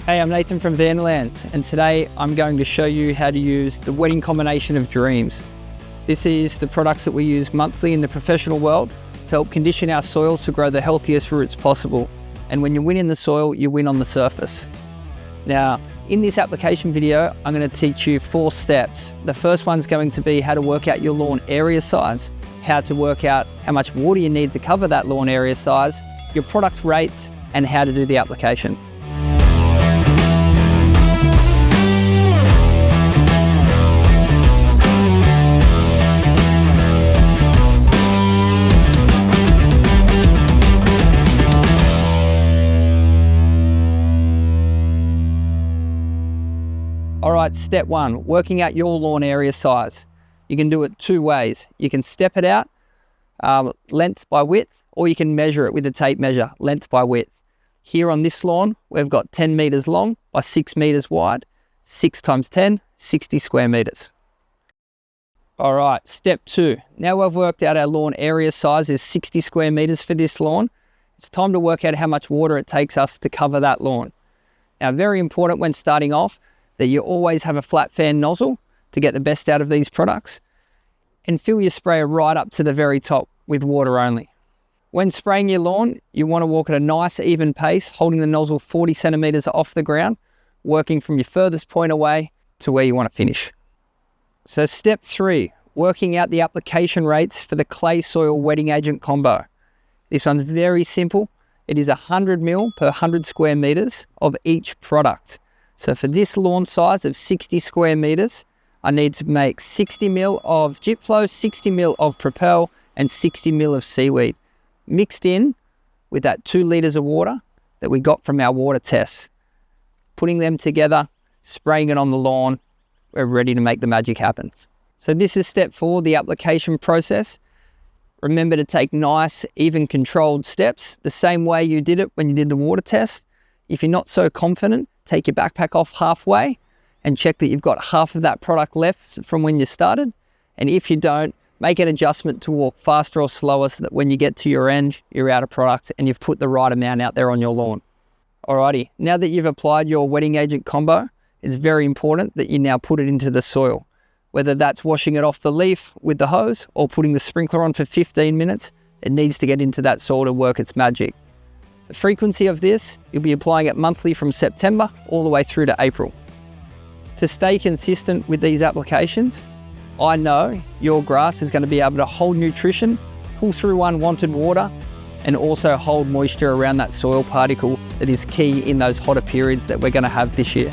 Hey, I'm Nathan from Vanderlands, and today I'm going to show you how to use the wetting combination of dreams. This is the products that we use monthly in the professional world to help condition our soil to grow the healthiest roots possible. And when you win in the soil, you win on the surface. Now, in this application video, I'm going to teach you 4 steps. The first one's going to be how to work out your lawn area size, how to work out how much water you need to cover that lawn area size, your product rates, and how to do the application. All right, step 1, working out your lawn area size. You can do it 2 ways. You can step it out, length by width, or you can measure it with a tape measure, length by width. Here on this lawn, we've got 10 meters long by 6 meters wide, 6 times 10, 60 square meters. All right, step 2. Now we've worked out our lawn area size is 60 square meters for this lawn. It's time to work out how much water it takes us to cover that lawn. Now, very important when starting off, that you always have a flat fan nozzle to get the best out of these products, and fill your sprayer right up to the very top with water only. When spraying your lawn, you want to walk at a nice even pace, holding the nozzle 40 centimeters off the ground, working from your furthest point away to where you want to finish. So step 3, working out the application rates for the clay soil wetting agent combo. This one's very simple. It is 100 ml per 100 square meters of each product. So for this lawn size of 60 square meters, I need to make 60 ml of Gyp Flo, 60 ml of Propel, and 60 ml of Seaweed, mixed in with that 2 liters of water that we got from our water tests. Putting them together, spraying it on the lawn, we're ready to make the magic happen. So this is step 4, the application process. Remember to take nice, even controlled steps, the same way you did it when you did the water test. If you're not so confident, take your backpack off halfway and check that you've got half of that product left from when you started. And if you don't, make an adjustment to walk faster or slower so that when you get to your end, you're out of product and you've put the right amount out there on your lawn. Alrighty, now that you've applied your wetting agent combo, it's very important that you now put it into the soil. Whether that's washing it off the leaf with the hose or putting the sprinkler on for 15 minutes, it needs to get into that soil to work its magic. The frequency of this, you'll be applying it monthly from September all the way through to April. To stay consistent with these applications, I know your grass is going to be able to hold nutrition, pull through unwanted water, and also hold moisture around that soil particle that is key in those hotter periods that we're going to have this year.